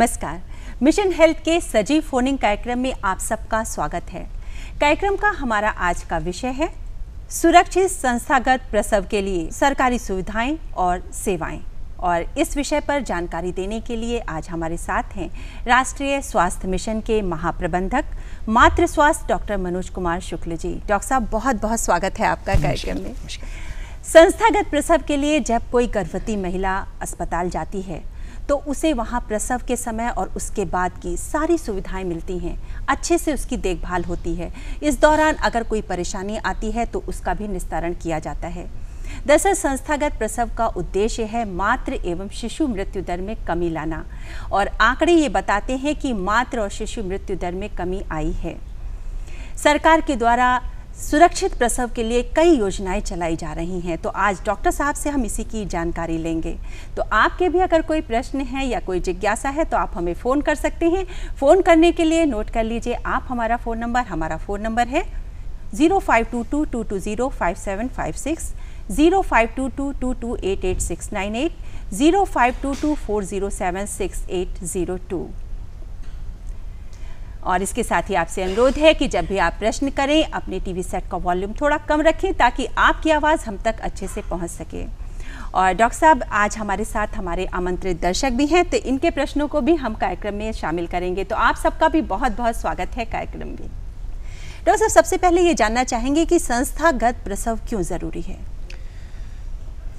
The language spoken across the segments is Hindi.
नमस्कार। मिशन हेल्थ के सजीव फोनिंग कार्यक्रम में आप सबका स्वागत है। कार्यक्रम का हमारा आज का विषय है सुरक्षित संस्थागत प्रसव के लिए सरकारी सुविधाएं और सेवाएं। और इस विषय पर जानकारी देने के लिए आज हमारे साथ हैं राष्ट्रीय स्वास्थ्य मिशन के महाप्रबंधक मातृ स्वास्थ्य डॉक्टर मनोज कुमार शुक्ल जी। डॉक्टर साहब, बहुत बहुत स्वागत है आपका कार्यक्रम में। संस्थागत प्रसव के लिए जब कोई गर्भवती महिला अस्पताल जाती है तो उसे वहां प्रसव के समय और उसके बाद की सारी सुविधाएं मिलती हैं, अच्छे से उसकी देखभाल होती है। इस दौरान अगर कोई परेशानी आती है तो उसका भी निस्तारण किया जाता है। दरअसल संस्थागत प्रसव का उद्देश्य है मातृ एवं शिशु मृत्यु दर में कमी लाना, और आंकड़े ये बताते हैं कि मातृ और शिशु मृत्यु दर में कमी आई है। सरकार के द्वारा सुरक्षित प्रसव के लिए कई योजनाएं चलाई जा रही हैं, तो आज डॉक्टर साहब से हम इसी की जानकारी लेंगे। तो आपके भी अगर कोई प्रश्न है या कोई जिज्ञासा है तो आप हमें फ़ोन कर सकते हैं। फ़ोन करने के लिए नोट कर लीजिए आप हमारा फ़ोन नंबर है 052222055756, 052222888698, 0522407680 और इसके साथ ही आपसे अनुरोध है कि जब भी आप प्रश्न करें अपने टीवी सेट का वॉल्यूम थोड़ा कम रखें ताकि आपकी आवाज़ हम तक अच्छे से पहुंच सके। और डॉक्टर साहब, आज हमारे साथ हमारे आमंत्रित दर्शक भी हैं, तो इनके प्रश्नों को भी हम कार्यक्रम में शामिल करेंगे। तो आप सबका भी बहुत बहुत स्वागत है कार्यक्रम में। डॉक्टर साहब, सबसे पहले ये जानना चाहेंगे कि संस्थागत प्रसव क्यों ज़रूरी है?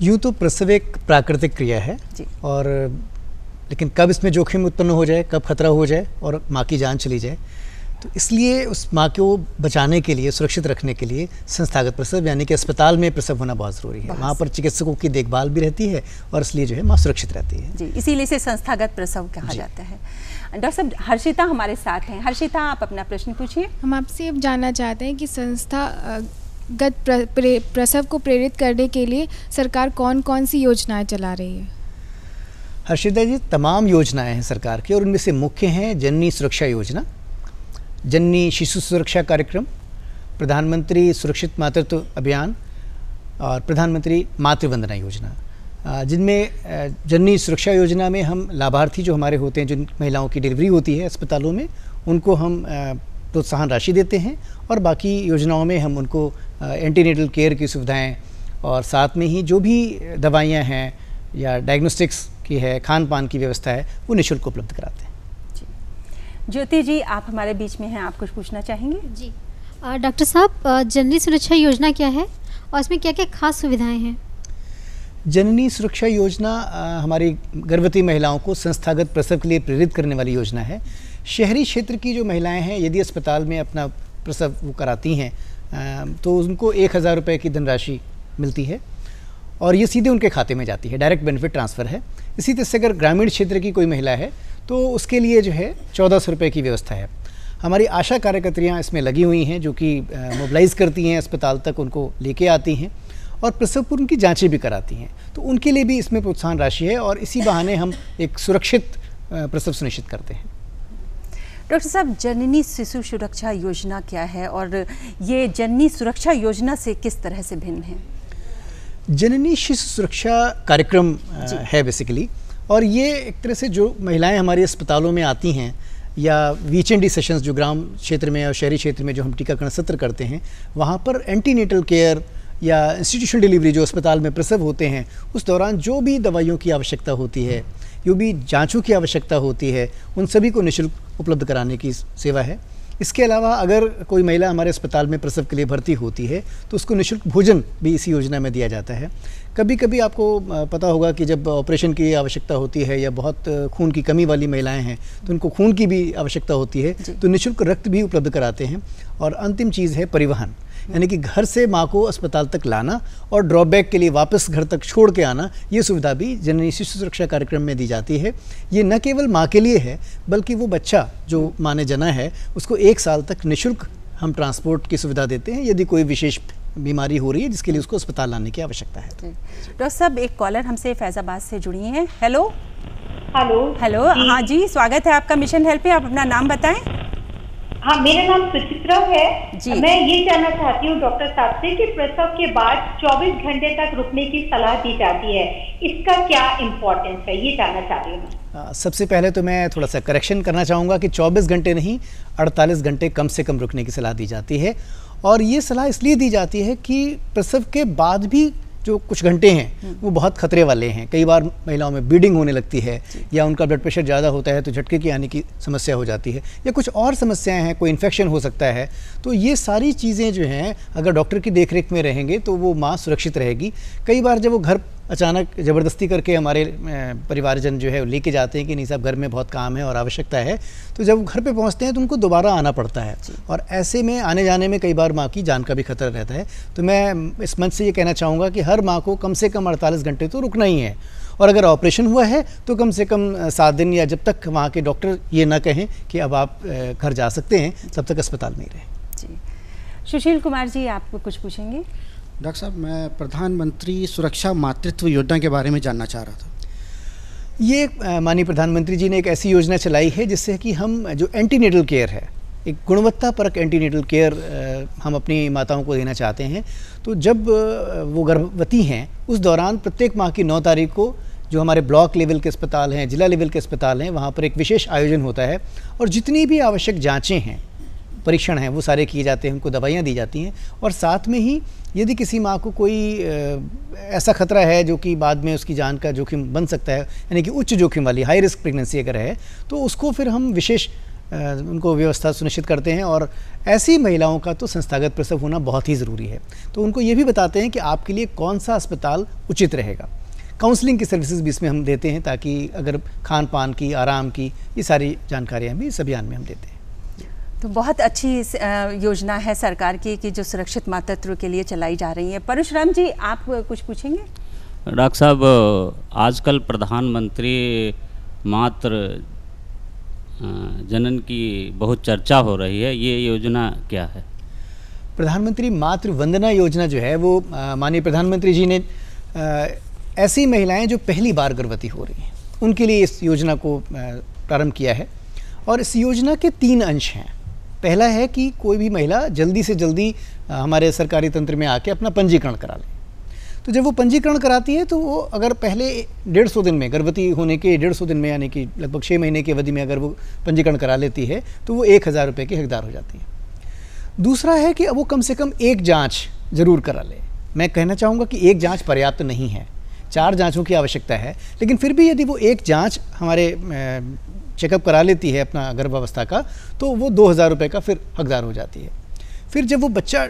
यूँ तो प्रसव एक प्राकृतिक क्रिया है जी, और लेकिन कब इसमें जोखिम उत्पन्न हो जाए, कब खतरा हो जाए और माँ की जान चली जाए, तो इसलिए उस माँ को बचाने के लिए, सुरक्षित रखने के लिए संस्थागत प्रसव यानी कि अस्पताल में प्रसव होना बहुत ज़रूरी है। वहाँ पर चिकित्सकों की देखभाल भी रहती है और इसलिए जो है माँ सुरक्षित रहती है जी, इसीलिए इसे संस्थागत प्रसव कहा जाता है। डॉक्टर साहब, हर्षिता हमारे साथ हैं। हर्षिता, आप अपना प्रश्न पूछिए। हम आपसे अब जानना चाहते हैं कि संस्थागत प्रसव को प्रेरित करने के लिए सरकार कौन कौन सी योजनाएं चला रही है? हर्षिता जी, तमाम योजनाएं हैं सरकार की, और उनमें से मुख्य हैं जननी सुरक्षा योजना, जननी शिशु सुरक्षा कार्यक्रम, प्रधानमंत्री सुरक्षित मातृत्व अभियान और प्रधानमंत्री मातृ वंदना योजना। जिनमें जननी सुरक्षा योजना में हम लाभार्थी जो हमारे होते हैं, जिन महिलाओं की डिलीवरी होती है अस्पतालों में, उनको हम प्रोत्साहन राशि देते हैं, और बाकी योजनाओं में हम उनको एंटीनेटल केयर की सुविधाएं और साथ में ही जो भी दवाइयाँ हैं या डायग्नोस्टिक्स की है, खान पान की व्यवस्था है, वो निःशुल्क उपलब्ध कराते हैं। ज्योति जी, आप हमारे बीच में हैं, आप कुछ पूछना चाहेंगे? जी डॉक्टर साहब, जननी सुरक्षा योजना क्या है और इसमें क्या क्या खास सुविधाएं हैं? जननी सुरक्षा योजना हमारी गर्भवती महिलाओं को संस्थागत प्रसव के लिए प्रेरित करने वाली योजना है। शहरी क्षेत्र की जो महिलाएं हैं, यदि अस्पताल में अपना प्रसव वो कराती हैं तो उनको 1000 रुपये की धनराशि मिलती है और ये सीधे उनके खाते में जाती है, डायरेक्ट बेनिफिट ट्रांसफ़र है। इसी तरह से अगर ग्रामीण क्षेत्र की कोई महिला है तो उसके लिए जो है 1400 रुपये की व्यवस्था है। हमारी आशा कार्यकर्तियाँ इसमें लगी हुई हैं, जो कि मोबिलाइज़ करती हैं, अस्पताल तक उनको लेके आती हैं और प्रसव पूर्व की जांचें भी कराती हैं। तो उनके लिए भी इसमें प्रोत्साहन राशि है और इसी बहाने हम एक सुरक्षित प्रसव सुनिश्चित करते हैं। डॉक्टर साहब, जननी शिशु सुरक्षा योजना क्या है और ये जननी सुरक्षा योजना से किस तरह से भिन्न है? जननी शिशु सुरक्षा कार्यक्रम है बेसिकली, और ये एक तरह से जो महिलाएं हमारे अस्पतालों में आती हैं या वीएचएनडी सेशंस जो ग्राम क्षेत्र में और शहरी क्षेत्र में जो हम टीकाकरण सत्र करते हैं, वहाँ पर एंटीनेटल केयर या इंस्टीट्यूशनल डिलीवरी जो अस्पताल में प्रसव होते हैं, उस दौरान जो भी दवाइयों की आवश्यकता होती है, जो भी जांचों की आवश्यकता होती है, उन सभी को निःशुल्क उपलब्ध कराने की सेवा है। इसके अलावा अगर कोई महिला हमारे अस्पताल में प्रसव के लिए भर्ती होती है तो उसको निःशुल्क भोजन भी इसी योजना में दिया जाता है। कभी कभी आपको पता होगा कि जब ऑपरेशन की आवश्यकता होती है या बहुत खून की कमी वाली महिलाएं हैं तो उनको खून की भी आवश्यकता होती है, तो निःशुल्क रक्त भी उपलब्ध कराते हैं। और अंतिम चीज़ है परिवहन, यानी कि घर से माँ को अस्पताल तक लाना और ड्रॉबैक के लिए वापस घर तक छोड़ के आना, ये सुविधा भी जननी शिशु सुरक्षा कार्यक्रम में दी जाती है। ये न केवल माँ के लिए है बल्कि वो बच्चा जो माँ ने जना है उसको 1 साल तक निःशुल्क हम ट्रांसपोर्ट की सुविधा देते हैं यदि कोई विशेष बीमारी हो रही है जिसके लिए उसको अस्पताल लाने की आवश्यकता है। डॉक्टर साहब, एक कॉलर हमसे फैजाबाद से जुड़ी हैं। हेलो हेलो हेलो, हाँ जी, स्वागत है आपका मिशन हेल्प पे। आप अपना नाम बताएं। हाँ, मेरा नाम सुचित्रा है जी। मैं ये जानना चाहती हूँ डॉक्टर साहब से कि प्रसव के बाद 24 घंटे तक रुकने की सलाह दी जाती है, इसका क्या इम्पोर्टेंस है, ये जानना चाह रही हूँ मैं। सबसे पहले तो मैं थोड़ा सा करेक्शन करना चाहूँगा कि 24 घंटे नहीं 48 घंटे कम से कम रुकने की सलाह दी जाती है। और ये सलाह इसलिए दी जाती है कि प्रसव के बाद भी जो कुछ घंटे हैं वो बहुत खतरे वाले हैं। कई बार महिलाओं में ब्लीडिंग होने लगती है या उनका ब्लड प्रेशर ज़्यादा होता है तो झटके की आने की समस्या हो जाती है, या कुछ और समस्याएं हैं, कोई इन्फेक्शन हो सकता है। तो ये सारी चीज़ें जो हैं अगर डॉक्टर की देखरेख में रहेंगे तो वो माँ सुरक्षित रहेगी। कई बार जब वो घर अचानक ज़बरदस्ती करके हमारे परिवारजन जो है वो लेके जाते हैं कि नहीं साहब घर में बहुत काम है और आवश्यकता है, तो जब वो घर पे पहुंचते हैं तो उनको दोबारा आना पड़ता है और ऐसे में आने जाने में कई बार माँ की जान का भी खतरा रहता है। तो मैं इस मंच से ये कहना चाहूँगा कि हर माँ को कम से कम 48 घंटे तो रुकना ही है, और अगर ऑपरेशन हुआ है तो कम से कम 7 दिन, या जब तक वहाँ के डॉक्टर ये ना कहें कि अब आप घर जा सकते हैं, तब तक अस्पताल में ही रहें। जी, सुशील कुमार जी आप कुछ पूछेंगे? डॉक्टर साहब, मैं प्रधानमंत्री सुरक्षा मातृत्व योजना के बारे में जानना चाह रहा था। ये माननीय प्रधानमंत्री जी ने एक ऐसी योजना चलाई है जिससे कि हम जो एंटीनेटल केयर है, एक गुणवत्तापरक एंटीनेटल केयर हम अपनी माताओं को देना चाहते हैं। तो जब वो गर्भवती हैं उस दौरान प्रत्येक माह की 9 तारीख को जो हमारे ब्लॉक लेवल के अस्पताल हैं, जिला लेवल के अस्पताल हैं, वहाँ पर एक विशेष आयोजन होता है और जितनी भी आवश्यक जाँचें हैं, परीक्षण हैं, वो सारे किए जाते हैं, उनको दवाइयाँ दी जाती हैं। और साथ में ही यदि किसी माँ को कोई ऐसा खतरा है जो कि बाद में उसकी जान का जोखिम बन सकता है, यानी कि उच्च जोखिम वाली हाई रिस्क प्रेगनेंसी अगर है, तो उसको फिर हम विशेष उनको व्यवस्था सुनिश्चित करते हैं। और ऐसी महिलाओं का तो संस्थागत प्रसव होना बहुत ही ज़रूरी है, तो उनको ये भी बताते हैं कि आपके लिए कौन सा अस्पताल उचित रहेगा। काउंसलिंग की सर्विसेज भी इसमें हम देते हैं ताकि अगर खान पान की, आराम की, ये सारी जानकारियाँ भी इस अभियान में हम देते हैं। तो बहुत अच्छी योजना है सरकार की कि जो सुरक्षित मातृत्व के लिए चलाई जा रही है। परशुराम जी आप कुछ पूछेंगे? डॉक्टर साहब, आजकल प्रधानमंत्री मातृ जनन की बहुत चर्चा हो रही है, ये योजना क्या है? प्रधानमंत्री मातृ वंदना योजना जो है वो माननीय प्रधानमंत्री जी ने ऐसी महिलाएं जो पहली बार गर्भवती हो रही हैं उनके लिए इस योजना को प्रारंभ किया है। और इस योजना के 3 अंश हैं। पहला है कि कोई भी महिला जल्दी से जल्दी हमारे सरकारी तंत्र में आके अपना पंजीकरण करा ले। तो जब वो पंजीकरण कराती है तो वो अगर पहले 150 दिन में, गर्भवती होने के 150 दिन में, यानी कि लगभग 6 महीने की अवधि में अगर वो पंजीकरण करा लेती है तो वो 1000 रुपये की हकदार हो जाती है। दूसरा है कि वो कम से कम 1 जाँच ज़रूर करा ले। मैं कहना चाहूँगा कि 1 जाँच पर्याप्त नहीं है, 4 जाँचों की आवश्यकता है, लेकिन फिर भी यदि वो 1 जाँच हमारे चेकअप करा लेती है अपना गर्भावस्था का, तो वो 2000 रुपये का फिर हकदार हो जाती है। फिर जब वो बच्चा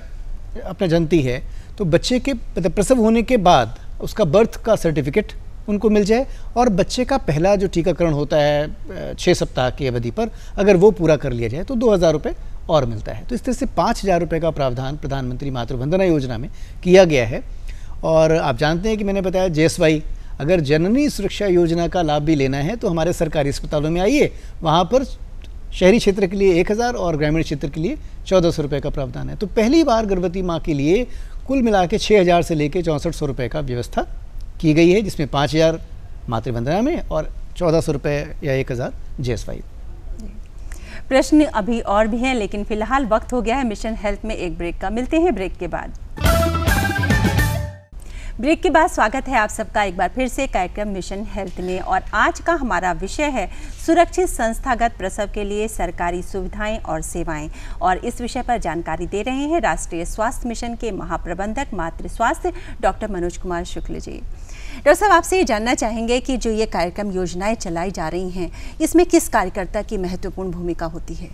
अपना जन्मती है तो बच्चे के प्रसव होने के बाद उसका बर्थ का सर्टिफिकेट उनको मिल जाए, और बच्चे का पहला जो टीकाकरण होता है 6 सप्ताह की अवधि पर, अगर वो पूरा कर लिया जाए तो 2000 रुपये और मिलता है। तो इस तरह से 5000 रुपये का प्रावधान प्रधानमंत्री मातृ वंदना योजना में किया गया है। और आप जानते हैं कि मैंने बताया JSY, अगर जननी सुरक्षा योजना का लाभ भी लेना है तो हमारे सरकारी अस्पतालों में आइए, वहाँ पर शहरी क्षेत्र के लिए 1000 और ग्रामीण क्षेत्र के लिए 1400 रुपये का प्रावधान है। तो पहली बार गर्भवती माँ के लिए कुल मिला के 6000 से लेकर 6400 रुपये का व्यवस्था की गई है, जिसमें 5000 मातृवंदना में और 1400 रुपये या 1000 JSY। प्रश्न अभी और भी हैं, लेकिन फिलहाल वक्त हो गया है मिशन हेल्थ में एक ब्रेक का। मिलते हैं ब्रेक के बाद। ब्रेक के बाद स्वागत है आप सबका एक बार फिर से कार्यक्रम मिशन हेल्थ में, और आज का हमारा विषय है सुरक्षित संस्थागत प्रसव के लिए सरकारी सुविधाएं और सेवाएं। और इस विषय पर जानकारी दे रहे हैं राष्ट्रीय स्वास्थ्य मिशन के महाप्रबंधक मातृ स्वास्थ्य डॉक्टर मनोज कुमार शुक्ल जी। डॉक्टर साहब, आपसे ये जानना चाहेंगे कि जो ये कार्यक्रम योजनाएं चलाई जा रही हैं, इसमें किस कार्यकर्ता की महत्वपूर्ण भूमिका होती है?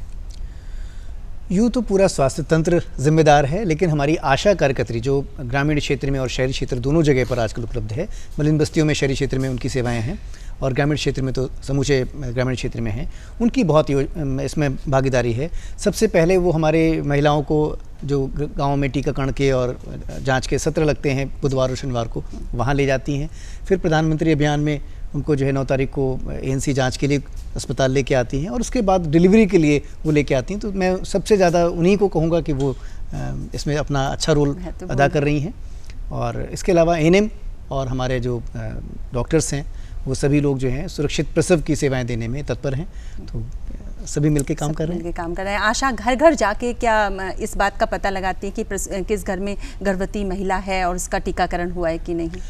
यूँ तो पूरा स्वास्थ्य तंत्र जिम्मेदार है, लेकिन हमारी आशा कार्यकर्त्री जो ग्रामीण क्षेत्र में और शहरी क्षेत्र दोनों जगह पर आजकल उपलब्ध है, मलिन बस्तियों में शहरी क्षेत्र में उनकी सेवाएं हैं और ग्रामीण क्षेत्र में तो समूचे ग्रामीण क्षेत्र में हैं, उनकी बहुत इसमें भागीदारी है। सबसे पहले वो हमारे महिलाओं को जो गाँव में टीकाकरण के और जाँच के सत्र लगते हैं बुधवार और शनिवार को, वहाँ ले जाती हैं। फिर प्रधानमंत्री अभियान में उनको जो है 9 तारीख को ANC जांच के लिए अस्पताल लेके आती हैं, और उसके बाद डिलीवरी के लिए वो लेके आती हैं। तो मैं सबसे ज़्यादा उन्हीं को कहूँगा कि वो इसमें अपना अच्छा रोल अदा कर रही हैं। और इसके अलावा ANM और हमारे जो डॉक्टर्स हैं, वो सभी लोग जो हैं सुरक्षित प्रसव की सेवाएं देने में तत्पर हैं। तो सभी मिलकर काम कर रहे हैं। काम कर रहे हैं। आशा घर घर जाके क्या इस बात का पता लगाती है कि किस घर में गर्भवती महिला है और उसका टीकाकरण हुआ है कि नहीं?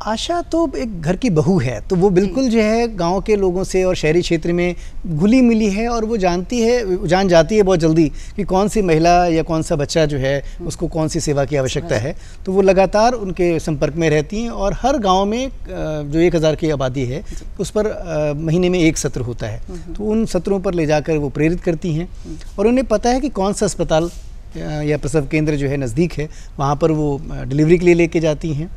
आशा तो एक घर की बहू है, तो वो बिल्कुल जो है गांव के लोगों से और शहरी क्षेत्र में घुली मिली है और वो जान जाती है बहुत जल्दी कि कौन सी महिला या कौन सा बच्चा जो है उसको कौन सी सेवा की आवश्यकता है। तो वो लगातार उनके संपर्क में रहती हैं और हर गांव में जो 1000 की आबादी है उस पर महीने में एक सत्र होता है, तो उन सत्रों पर ले जाकर वो प्रेरित करती हैं और उन्हें पता है कि कौन सा अस्पताल या प्रसव केंद्र जो है नज़दीक है, वहाँ पर वो डिलीवरी के लिए लेके जाती हैं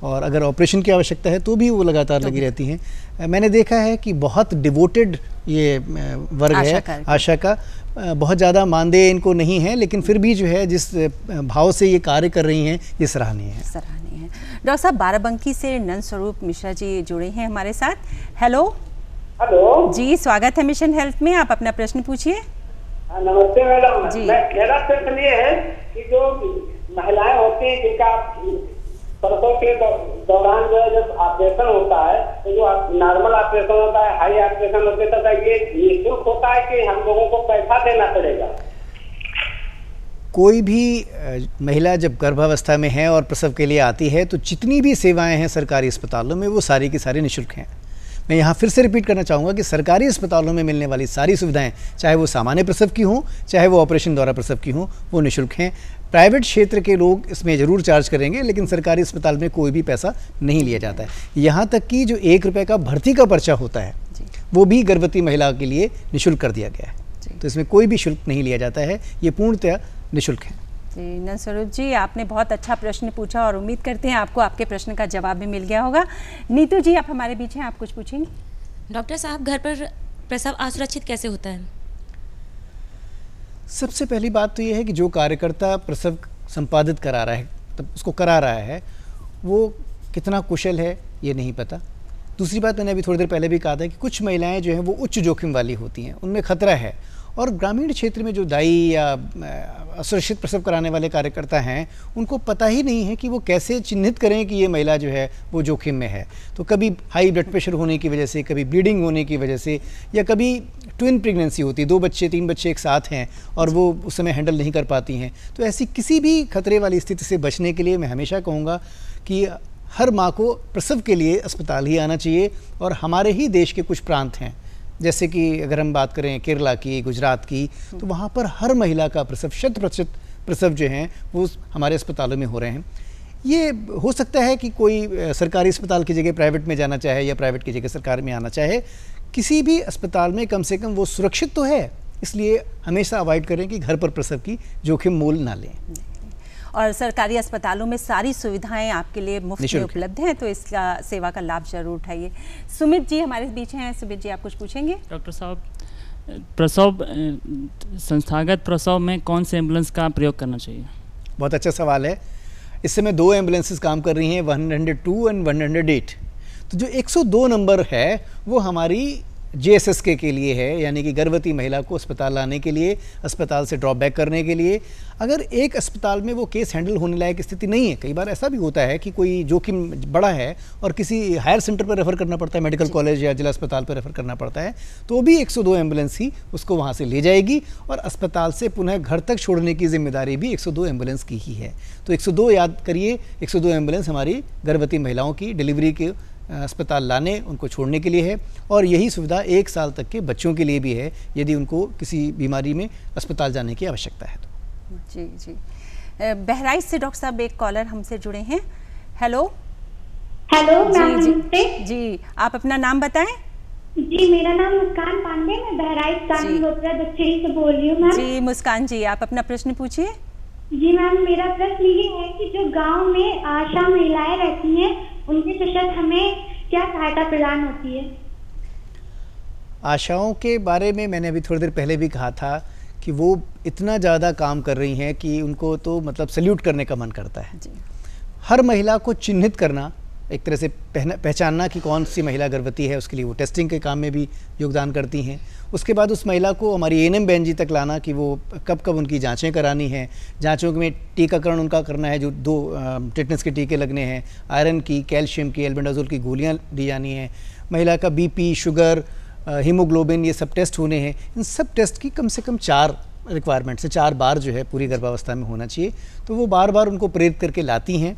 और अगर ऑपरेशन की आवश्यकता है तो भी वो लगातार लगी रहती हैं। मैंने देखा है कि बहुत डिवोटेड ये वर्ग है आशा का, बहुत ज़्यादा मानदेय इनको नहीं है, लेकिन फिर भी जो है जिस भाव से ये कार्य कर रही हैं ये सराहनीय है। डॉक्टर साहब, बाराबंकी से नंद स्वरूप मिश्रा जी जुड़े हैं हमारे साथ। हेलो जी, स्वागत है मिशन हेल्थ में। आप अपना प्रश्न पूछिए। नमस्ते मैडम जी। मेरा प्रश्न ये है कि जो महिलाएं होती हैं जिनका प्रसव के दौरान जो है जब ऑपरेशन होता है, तो जो नॉर्मल ऑपरेशन होता है, हाई ऑपरेशन होते तक ये निःशुल्क होता है कि हम लोगों को पैसा देना पड़ेगा? कोई भी महिला जब गर्भावस्था में है और प्रसव के लिए आती है तो जितनी भी सेवाएं हैं सरकारी अस्पतालों में वो सारी की सारी निःशुल्क हैं। मैं यहाँ फिर से रिपीट करना चाहूँगा कि सरकारी अस्पतालों में मिलने वाली सारी सुविधाएं, चाहे वो सामान्य प्रसव की हों चाहे वो ऑपरेशन द्वारा प्रसव की हों, वो निःशुल्क हैं। प्राइवेट क्षेत्र के लोग इसमें ज़रूर चार्ज करेंगे, लेकिन सरकारी अस्पताल में कोई भी पैसा नहीं लिया जाता है। यहाँ तक कि जो 1 रुपये का भर्ती का पर्चा होता है वो भी गर्भवती महिला के लिए निःशुल्क कर दिया गया है। तो इसमें कोई भी शुल्क नहीं लिया जाता है, ये पूर्णतः निःशुल्क है। जी नंद स्वरूप जी, आपने बहुत अच्छा प्रश्न पूछा और उम्मीद करते हैं आपको आपके प्रश्न का जवाब भी मिल गया होगा। नीतू जी, आप हमारे बीच हैं, आप कुछ पूछेंगे? डॉक्टर साहब, घर पर प्रसव असुरक्षित कैसे होता है? सबसे पहली बात तो ये है कि जो कार्यकर्ता प्रसव संपादित करा रहा है, तब उसको करा रहा है, वो कितना कुशल है ये नहीं पता। दूसरी बात, मैंने अभी थोड़ी देर पहले भी कहा था कि कुछ महिलाएं जो हैं वो उच्च जोखिम वाली होती हैं, उनमें खतरा है। और ग्रामीण क्षेत्र में जो दाई या असुरक्षित प्रसव कराने वाले कार्यकर्ता हैं, उनको पता ही नहीं है कि वो कैसे चिन्हित करें कि ये महिला जो है वो जोखिम में है। तो कभी हाई ब्लड प्रेशर होने की वजह से, कभी ब्लीडिंग होने की वजह से, या कभी ट्विन प्रेगनेंसी होती है, 2 बच्चे 3 बच्चे एक साथ हैं और वो उस समय हैंडल नहीं कर पाती हैं। तो ऐसी किसी भी खतरे वाली स्थिति से बचने के लिए मैं हमेशा कहूँगा कि हर माँ को प्रसव के लिए अस्पताल ही आना चाहिए। और हमारे ही देश के कुछ प्रांत हैं, जैसे कि अगर हम बात करें केरला की, गुजरात की, तो वहाँ पर हर महिला का प्रसव 100% प्रसव जो हैं वो हमारे अस्पतालों में हो रहे हैं। ये हो सकता है कि कोई सरकारी अस्पताल की जगह प्राइवेट में जाना चाहे या प्राइवेट की जगह सरकार में आना चाहे, किसी भी अस्पताल में कम से कम वो सुरक्षित तो है, इसलिए हमेशा अवॉइड करें कि घर पर प्रसव की जोखिम मोल ना लें। और सरकारी अस्पतालों में सारी सुविधाएं आपके लिए मुफ्त में उपलब्ध हैं, तो इसका सेवा का लाभ जरूर उठाइए। सुमित जी हमारे बीच हैं। सुमित जी, आप कुछ पूछेंगे? डॉक्टर साहब, प्रसव संस्थागत प्रसव में कौन से एम्बुलेंस का प्रयोग करना चाहिए? बहुत अच्छा सवाल है। इस समय 2 एम्बुलेंसेस काम कर रही हैं, 102 एंड 108। तो जो 102 नंबर है वो हमारी JSSK के लिए है, यानी कि गर्भवती महिला को अस्पताल लाने के लिए, अस्पताल से ड्रॉप बैक करने के लिए। अगर एक अस्पताल में वो केस हैंडल होने लायक स्थिति नहीं है, कई बार ऐसा भी होता है कि कोई जोखिम बड़ा है और किसी हायर सेंटर पर रेफ़र करना पड़ता है, मेडिकल कॉलेज या जिला अस्पताल पर रेफ़र करना पड़ता है, तो भी 102 एम्बुलेंस ही उसको वहाँ से ले जाएगी और अस्पताल से पुनः घर तक छोड़ने की जिम्मेदारी भी 102 एम्बुलेंस की ही है। तो 102 याद करिए, 102 एम्बुलेंस हमारी गर्भवती महिलाओं की डिलीवरी के अस्पताल लाने, उनको छोड़ने के लिए है। और यही सुविधा 1 साल तक के बच्चों के लिए भी है, यदि उनको किसी बीमारी में अस्पताल जाने की आवश्यकता है तो। जी जी। बहराइच से डॉक्टर साहब एक कॉलर हमसे जुड़े हैं। हेलो जी, जी, आप अपना नाम बताएं। जी, मेरा नाम मुस्कान पांडे, मैं बहराइच दक्षिणी से बोल रही हूँ मैम। जी मुस्कान जी, आप अपना प्रश्न पूछिए। जी मैम, मेरा प्रश्न ये है कि जो गांव में आशा महिलाएं रहती हैं, उनके तहत हमें क्या सहायता प्रदान होती है? आशाओं के बारे में मैंने अभी थोड़ी देर पहले भी कहा था कि वो इतना ज़्यादा काम कर रही हैं कि उनको तो मतलब सल्यूट करने का मन करता है। हर महिला को चिन्हित करना, एक तरह से पहचानना कि कौन सी महिला गर्भवती है, उसके लिए वो टेस्टिंग के काम में भी योगदान करती हैं। उसके बाद उस महिला को हमारी ANM बहन जी तक लाना कि वो कब कब उनकी जांचें करानी हैं, जांचों में टीकाकरण उनका करना है, जो 2 टिटनेस के टीके लगने हैं, आयरन की, कैल्शियम की, एल्बेंडाजोल की गोलियां दी जानी हैं, महिला का BP, शुगर, हीमोग्लोबिन, ये सब टेस्ट होने हैं। इन सब टेस्ट की कम से कम 4 रिक्वायरमेंट से 4 बार जो है पूरी गर्भावस्था में होना चाहिए। तो वो बार बार उनको प्रेरित करके लाती हैं।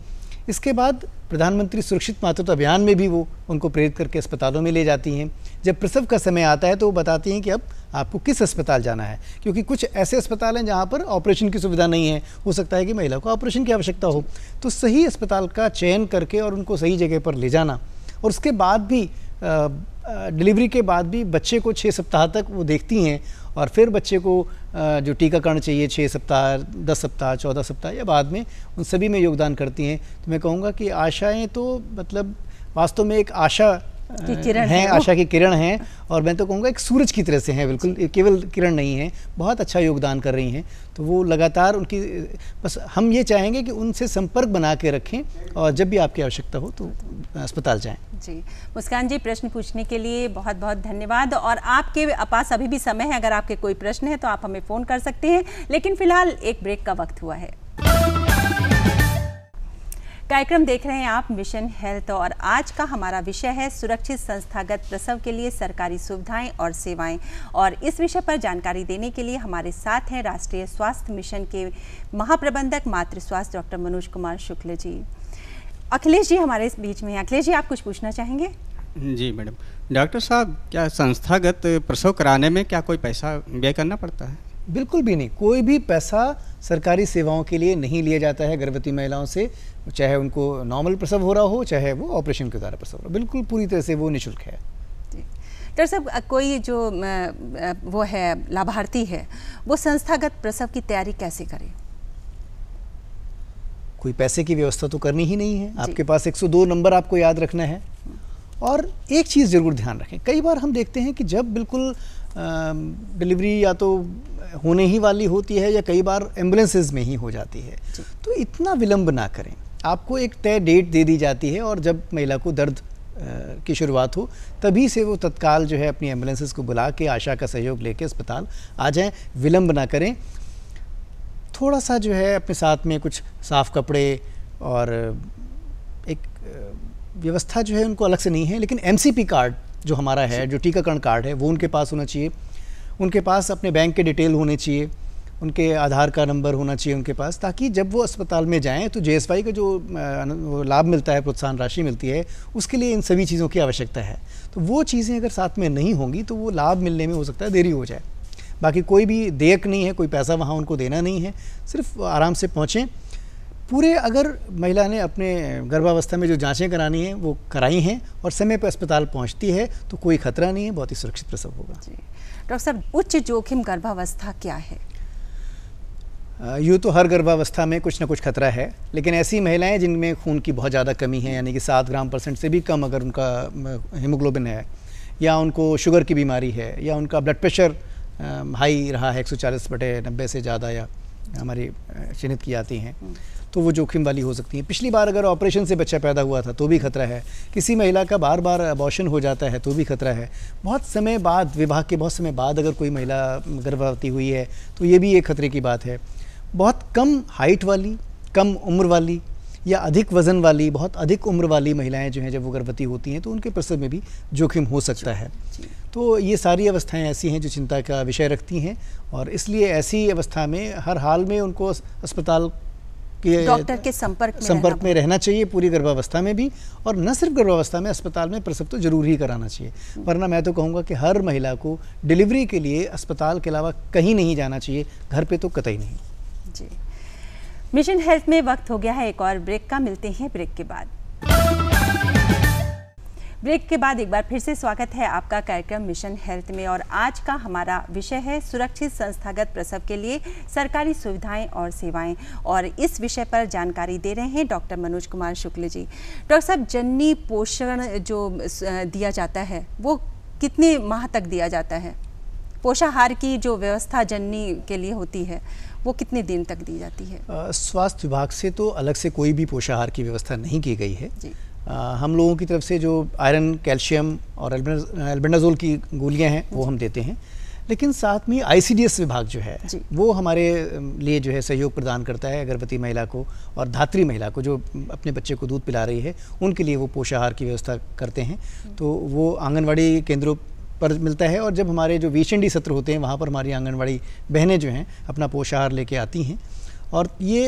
इसके बाद प्रधानमंत्री सुरक्षित मातृत्व अभियान में भी वो उनको प्रेरित करके अस्पतालों में ले जाती हैं। जब प्रसव का समय आता है तो वो बताती हैं कि अब आपको किस अस्पताल जाना है, क्योंकि कुछ ऐसे अस्पताल हैं जहाँ पर ऑपरेशन की सुविधा नहीं है। हो सकता है कि महिला को ऑपरेशन की आवश्यकता हो, तो सही अस्पताल का चयन करके और उनको सही जगह पर ले जाना। और उसके बाद भी डिलीवरी के बाद भी बच्चे को 6 सप्ताह तक वो देखती हैं, और फिर बच्चे को जो टीकाकरण चाहिए 6 सप्ताह, 10 सप्ताह, 14 सप्ताह या बाद में, उन सभी में योगदान करती हैं। तो मैं कहूँगा कि आशाएं तो मतलब वास्तव में एक आशा हैं, आशा की किरण हैं, और मैं तो कहूँगा एक सूरज की तरह से हैं, बिल्कुल केवल किरण नहीं है, बहुत अच्छा योगदान कर रही हैं। तो वो लगातार उनकी, बस हम ये चाहेंगे कि उनसे संपर्क बना के रखें, और जब भी आपकी आवश्यकता हो तो अस्पताल जाएं। जी मुस्कान जी, प्रश्न पूछने के लिए बहुत बहुत धन्यवाद। और आपके पास अभी भी समय है, अगर आपके कोई प्रश्न है तो आप हमें फ़ोन कर सकते हैं, लेकिन फिलहाल एक ब्रेक का वक्त हुआ है। कार्यक्रम देख रहे हैं आप मिशन हेल्थ, और आज का हमारा विषय है सुरक्षित संस्थागत प्रसव के लिए सरकारी सुविधाएं और सेवाएं। और इस विषय पर जानकारी देने के लिए हमारे साथ हैं राष्ट्रीय स्वास्थ्य मिशन के महाप्रबंधक मातृ स्वास्थ्य डॉक्टर मनोज कुमार शुक्ल जी। अखिलेश जी हमारे इस बीच में हैं। अखिलेश जी, आप कुछ पूछना चाहेंगे? जी मैडम। डॉक्टर साहब, क्या संस्थागत प्रसव कराने में क्या कोई पैसा व्यय करना पड़ता है? बिल्कुल भी नहीं, कोई भी पैसा सरकारी सेवाओं के लिए नहीं लिया जाता है गर्भवती महिलाओं से, चाहे उनको नॉर्मल प्रसव हो रहा हो, चाहे वो ऑपरेशन के द्वारा प्रसव हो, बिल्कुल पूरी तरह से वो निःशुल्क है। डॉक्टर साहब, कोई जो वो है लाभार्थी है, वो संस्थागत प्रसव की तैयारी कैसे करे? कोई पैसे की व्यवस्था तो करनी ही नहीं है, आपके पास 102 नंबर आपको याद रखना है। और एक चीज़ ज़रूर ध्यान रखें, कई बार हम देखते हैं कि जब बिल्कुल डिलीवरी या तो होने ही वाली होती है या कई बार एम्बुलेंसेज में ही हो जाती है, तो इतना विलंब ना करें। आपको एक तय डेट दे दी जाती है, और जब महिला को दर्द की शुरुआत हो तभी से वो तत्काल जो है अपनी एम्बुलेंसेज को बुला के आशा का सहयोग लेके अस्पताल आ जाएं, विलंब ना करें। थोड़ा सा जो है अपने साथ में कुछ साफ़ कपड़े और एक व्यवस्था जो है उनको अलग से नहीं है, लेकिन MCP कार्ड जो हमारा है, जो टीकाकरण कार्ड है, वो उनके पास होना चाहिए। उनके पास अपने बैंक के डिटेल होने चाहिए, उनके आधार का नंबर होना चाहिए उनके पास, ताकि जब वो अस्पताल में जाएं तो JSY का जो लाभ मिलता है, प्रोत्साहन राशि मिलती है, उसके लिए इन सभी चीज़ों की आवश्यकता है। तो वो चीज़ें अगर साथ में नहीं होंगी तो वो लाभ मिलने में हो सकता है देरी हो जाए। बाकी कोई भी देयक नहीं है, कोई पैसा वहाँ उनको देना नहीं है, सिर्फ आराम से पहुँचें। पूरे अगर महिला ने अपने गर्भावस्था में जो जांचें करानी हैं वो कराई हैं और समय पर अस्पताल पहुंचती है तो कोई खतरा नहीं है, बहुत ही सुरक्षित प्रसव होगा। जी डॉक्टर साहब, उच्च जोखिम गर्भावस्था क्या है? यूँ तो हर गर्भावस्था में कुछ ना कुछ खतरा है, लेकिन ऐसी महिलाएं जिनमें खून की बहुत ज़्यादा कमी है, यानी कि 7 ग्राम% से भी कम अगर उनका हीमोग्लोबिन है, या उनको शुगर की बीमारी है, या उनका ब्लड प्रेशर हाई रहा है 140/90 से ज़्यादा, या हमारी चिन्हित की जाती हैं, तो वो जोखिम वाली हो सकती हैं। पिछली बार अगर ऑपरेशन से बच्चा पैदा हुआ था तो भी खतरा है। किसी महिला का बार बार अबॉर्शन हो जाता है तो भी खतरा है। बहुत समय बाद, विवाह के बहुत समय बाद अगर कोई महिला गर्भवती हुई है तो ये भी एक खतरे की बात है। बहुत कम हाइट वाली, कम उम्र वाली या अधिक वज़न वाली, बहुत अधिक उम्र वाली महिलाएं जो हैं जब वो गर्भवती होती हैं तो उनके प्रसव में भी जोखिम हो सकता है। तो ये सारी अवस्थाएं ऐसी हैं जो चिंता का विषय रखती हैं, और इसलिए ऐसी अवस्था में हर हाल में उनको अस्पताल डॉक्टर के संपर्क में रहना चाहिए, पूरी गर्भावस्था में भी, और न सिर्फ गर्भावस्था में, अस्पताल में प्रसव तो जरूर ही कराना चाहिए। वरना मैं तो कहूँगा कि हर महिला को डिलीवरी के लिए अस्पताल के अलावा कहीं नहीं जाना चाहिए, घर पे तो कतई नहीं। जी, मिशन हेल्थ में वक्त हो गया है एक और ब्रेक का, मिलते हैं ब्रेक के बाद। ब्रेक के बाद एक बार फिर से स्वागत है आपका कार्यक्रम मिशन हेल्थ में, और आज का हमारा विषय है सुरक्षित संस्थागत प्रसव के लिए सरकारी सुविधाएं और सेवाएं, और इस विषय पर जानकारी दे रहे हैं डॉक्टर मनोज कुमार शुक्ल जी। डॉक्टर साहब, जननी पोषण जो दिया जाता है वो कितने माह तक दिया जाता है? पोषाहार की जो व्यवस्था जननी के लिए होती है वो कितने दिन तक दी जाती है? स्वास्थ्य विभाग से तो अलग से कोई भी पोषाहार की व्यवस्था नहीं की गई है। हम लोगों की तरफ से जो आयरन, कैल्शियम और एल्बेंडाजोल की गोलियां हैं वो हम देते हैं, लेकिन साथ में ICDS विभाग जो है वो हमारे लिए जो है सहयोग प्रदान करता है गर्भवती महिला को और धात्री महिला को जो अपने बच्चे को दूध पिला रही है, उनके लिए वो पोषाहार की व्यवस्था करते हैं। तो वो आंगनवाड़ी केंद्रों पर मिलता है। और जब हमारे जो वीकेंडी सत्र होते हैं वहाँ पर हमारी आंगनवाड़ी बहनें जो हैं अपना पोषाहार लेके आती हैं, और ये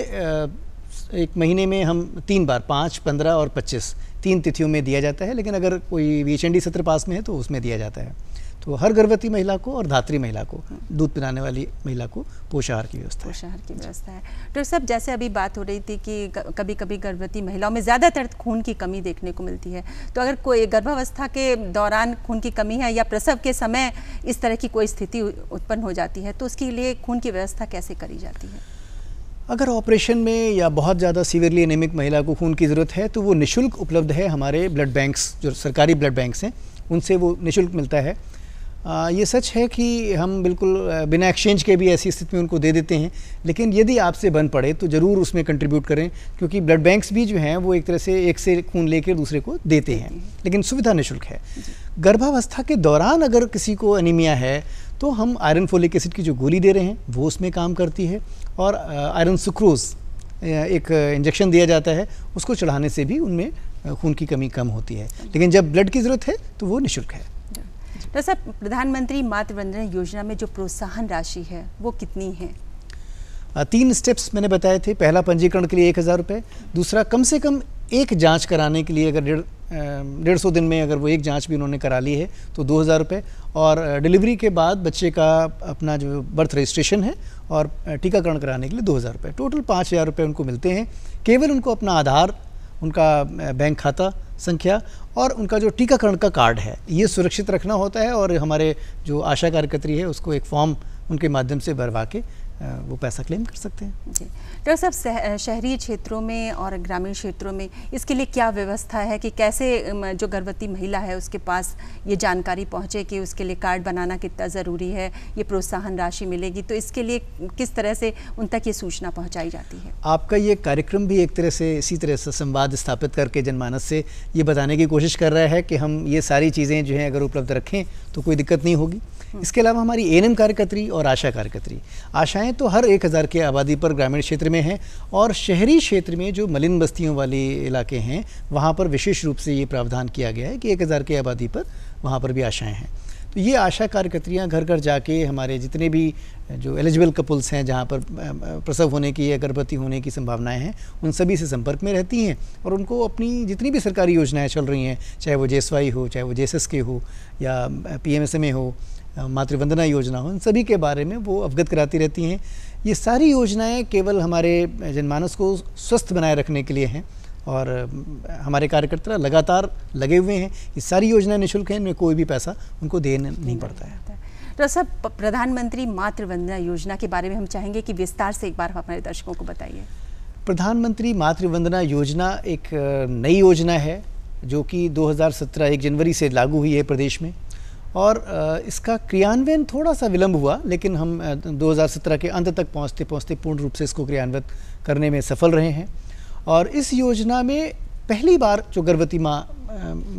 एक महीने में हम 3 बार 5, 15 और 25 3 तिथियों में दिया जाता है, लेकिन अगर कोई वीकेंडी सत्र पास में है तो उसमें दिया जाता है। तो हर गर्भवती महिला को और धात्री महिला को, दूध पिलाने वाली महिला को पोषाहार की व्यवस्था है। डॉक्टर साहब, जैसे अभी बात हो रही थी कि कभी कभी गर्भवती महिलाओं में ज़्यादातर खून की कमी देखने को मिलती है, तो अगर कोई गर्भावस्था के दौरान खून की कमी है या प्रसव के समय इस तरह की कोई स्थिति उत्पन्न हो जाती है, तो उसके लिए खून की व्यवस्था कैसे करी जाती है? अगर ऑपरेशन में या बहुत ज़्यादा सीवियरली एनीमिक महिला को खून की ज़रूरत है तो वो निःशुल्क उपलब्ध है। हमारे ब्लड बैंक्स, जो सरकारी ब्लड बैंक्स हैं, उनसे वो निःशुल्क मिलता है। ये सच है कि हम बिल्कुल बिना एक्सचेंज के भी ऐसी स्थिति में उनको दे देते हैं, लेकिन यदि आपसे बन पड़े तो ज़रूर उसमें कंट्रीब्यूट करें, क्योंकि ब्लड बैंक्स भी जो हैं वो एक तरह से एक से खून लेकर दूसरे को देते हैं, लेकिन सुविधा निःशुल्क है। गर्भावस्था के दौरान अगर किसी को एनीमिया है तो हम आयरन फोलिक एसिड की जो गोली दे रहे हैं वो उसमें काम करती है, और आयरन सुक्रोज एक इंजेक्शन दिया जाता है, उसको चढ़ाने से भी उनमें खून की कमी कम होती है। लेकिन जब ब्लड की ज़रूरत है तो वो निःशुल्क है। तो सर, प्रधानमंत्री मातृ वंदना योजना में जो प्रोत्साहन राशि है वो कितनी है? 3 स्टेप्स मैंने बताए थे। पहला, पंजीकरण के लिए 1000 रुपये। दूसरा, कम से कम एक जांच कराने के लिए, अगर 150 दिन में अगर वो एक जांच भी उन्होंने करा ली है तो 2000 रुपये। और डिलीवरी के बाद बच्चे का अपना जो बर्थ रजिस्ट्रेशन है और टीकाकरण कराने के लिए 2000 रुपये। टोटल 5000 रुपये उनको मिलते हैं। केवल उनको अपना आधार, उनका बैंक खाता संख्या और उनका जो टीकाकरण का कार्ड है ये सुरक्षित रखना होता है, और हमारे जो आशा कार्यकर्त्री है उसको एक फॉर्म उनके माध्यम से भरवा के वो पैसा क्लेम कर सकते हैं। जी डॉक्टर साहब, शहरी क्षेत्रों में और ग्रामीण क्षेत्रों में इसके लिए क्या व्यवस्था है कि कैसे जो गर्भवती महिला है उसके पास ये जानकारी पहुँचे कि उसके लिए कार्ड बनाना कितना ज़रूरी है, ये प्रोत्साहन राशि मिलेगी, तो इसके लिए किस तरह से उन तक ये सूचना पहुँचाई जाती है? आपका ये कार्यक्रम भी एक तरह से इसी तरह से संवाद स्थापित करके जनमानस से ये बताने की कोशिश कर रहा है कि हम ये सारी चीज़ें जो हैं अगर उपलब्ध रखें तो कोई दिक्कत नहीं होगी। इसके अलावा हमारी एएनएम कार्यकर्त्री और आशा कार्यकर्त्री, आशाएं तो हर 1000 की आबादी पर ग्रामीण क्षेत्र में हैं, और शहरी क्षेत्र में जो मलिन बस्तियों वाले इलाके हैं वहाँ पर विशेष रूप से ये प्रावधान किया गया है कि 1000 की आबादी पर वहाँ पर भी आशाएं हैं। तो ये आशा कार्यकर्त्रियाँ घर घर जाके हमारे जितने भी जो एलिजिबल कपल्स हैं जहाँ पर प्रसव होने की या गर्भवती होने की संभावनाएं हैं उन सभी से संपर्क में रहती हैं, और उनको अपनी जितनी भी सरकारी योजनाएं चल रही हैं, चाहे वो JSY हो, चाहे वो JSSK हो या PMSMA हो, मातृ वंदना योजना हो, इन सभी के बारे में वो अवगत कराती रहती हैं। ये सारी योजनाएं केवल हमारे जनमानस को स्वस्थ बनाए रखने के लिए हैं, और हमारे कार्यकर्ता लगातार लगे हुए हैं। ये सारी योजनाएं निःशुल्क हैं, इनमें कोई भी पैसा उनको देना नहीं पड़ता है। तो सब प्रधानमंत्री मातृ वंदना योजना के बारे में हम चाहेंगे कि विस्तार से एक बार हमारे दर्शकों को बताइए। प्रधानमंत्री मातृ वंदना योजना एक नई योजना है जो कि 2017 1 जनवरी से लागू हुई है प्रदेश में, और इसका क्रियान्वयन थोड़ा सा विलंब हुआ, लेकिन हम 2017 के अंत तक पहुंचते पहुंचते पूर्ण रूप से इसको क्रियान्वित करने में सफल रहे हैं। और इस योजना में पहली बार जो गर्भवती माँ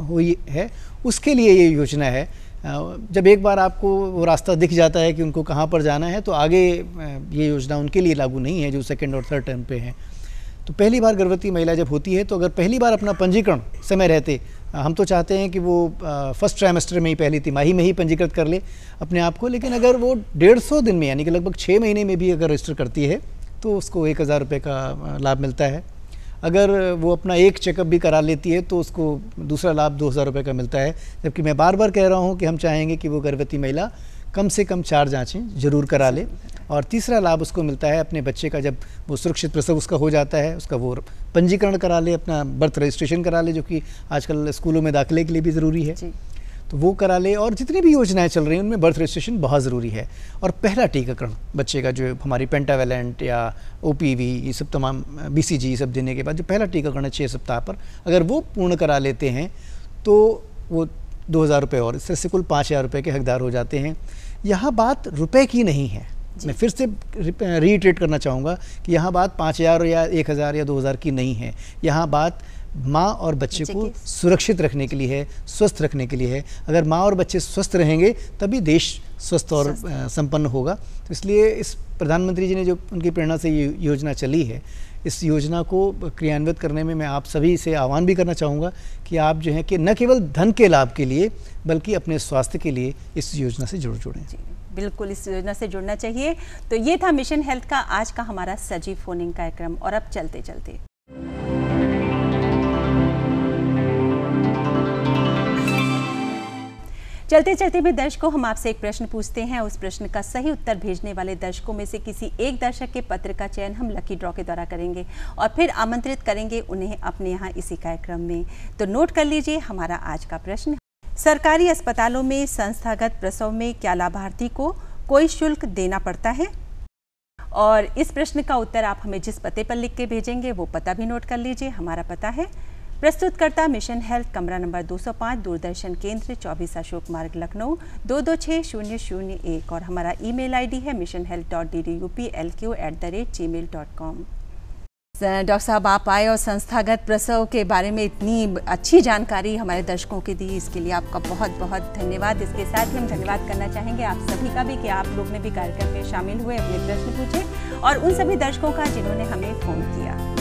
हुई है उसके लिए ये योजना है। जब एक बार आपको वो रास्ता दिख जाता है कि उनको कहाँ पर जाना है तो आगे ये योजना उनके लिए लागू नहीं है जो सेकंड और थर्ड टर्म पे हैं। तो पहली बार गर्भवती महिला जब होती है तो अगर पहली बार अपना पंजीकरण समय रहते, हम तो चाहते हैं कि वो फर्स्ट ट्राइमेस्टर में ही, पहली तिमाही में ही पंजीकृत कर ले अपने आप को, लेकिन अगर वो 150 दिन में यानी कि लगभग 6 महीने में भी अगर रजिस्टर करती है तो उसको 1000 रुपये का लाभ मिलता है। अगर वो अपना एक चेकअप भी करा लेती है तो उसको दूसरा लाभ 2000 रुपये का मिलता है। जबकि मैं बार बार कह रहा हूँ कि हम चाहेंगे कि वो गर्भवती महिला कम से कम 4 जाँचें ज़रूर करा ले। और तीसरा लाभ उसको मिलता है अपने बच्चे का, जब वो सुरक्षित प्रसव उसका हो जाता है, उसका वो पंजीकरण करा ले, अपना बर्थ रजिस्ट्रेशन करा ले, जो कि आजकल स्कूलों में दाखिले के लिए भी ज़रूरी है, तो वो करा ले। और जितनी भी योजनाएं चल रही हैं उनमें बर्थ रजिस्ट्रेशन बहुत ज़रूरी है। और पहला टीकाकरण बच्चे का जो हमारी पेंटावेलेंट या OPV ये सब तमाम BCG सब देने के बाद जो पहला टीकाकरण है 6 सप्ताह पर, अगर वो पूर्ण करा लेते हैं तो वो 2000 रुपये और इस तरह से कुल 5000 रुपये के हकदार हो जाते हैं। यहाँ बात रुपए की नहीं है, मैं फिर से रीइटरेट करना चाहूँगा कि यहाँ बात 5000 या 1000 या 2000 की नहीं है। यहाँ बात माँ और बच्चे को सुरक्षित रखने के लिए है, स्वस्थ रखने के लिए है। अगर माँ और बच्चे स्वस्थ रहेंगे तभी देश स्वस्थ और संपन्न होगा। तो इसलिए इस प्रधानमंत्री जी ने जो उनकी प्रेरणा से ये योजना चली है, इस योजना को क्रियान्वित करने में मैं आप सभी से आह्वान भी करना चाहूँगा कि आप जो है कि न केवल धन के लाभ के लिए बल्कि अपने स्वास्थ्य के लिए इस योजना से जुड़ें। बिल्कुल इस योजना से जुड़ना चाहिए। तो ये था मिशन हेल्थ का आज का हमारा सजीव फोन इन कार्यक्रम। और अब चलते चलते में दर्शकों हम आपसे एक प्रश्न पूछते हैं। उस प्रश्न का सही उत्तर भेजने वाले दर्शकों में से किसी एक दर्शक के पत्र का चयन हम लकी ड्रॉ के द्वारा करेंगे और फिर आमंत्रित करेंगे उन्हें अपने यहाँ इसी कार्यक्रम में। तो नोट कर लीजिए हमारा आज का प्रश्न। सरकारी अस्पतालों में संस्थागत प्रसव में क्या लाभार्थी को कोई शुल्क देना पड़ता है? और इस प्रश्न का उत्तर आप हमें जिस पते पर लिख के भेजेंगे वो पता भी नोट कर लीजिए। हमारा पता है प्रस्तुतकर्ता मिशन हेल्थ, कमरा नंबर 205, दूरदर्शन केंद्र, 24 अशोक मार्ग, लखनऊ 226001 और हमारा ईमेल आईडी है missionhealth.ddupl@gmail.com। डॉक्टर साहब आप आए और संस्थागत प्रसव के बारे में इतनी अच्छी जानकारी हमारे दर्शकों के दी, इसके लिए आपका बहुत बहुत धन्यवाद। इसके साथ ही हम धन्यवाद करना चाहेंगे आप सभी का भी कि आप लोग ने भी कार्यक्रम में शामिल हुए, अपने प्रश्न पूछे और उन सभी दर्शकों का जिन्होंने हमें फोन किया।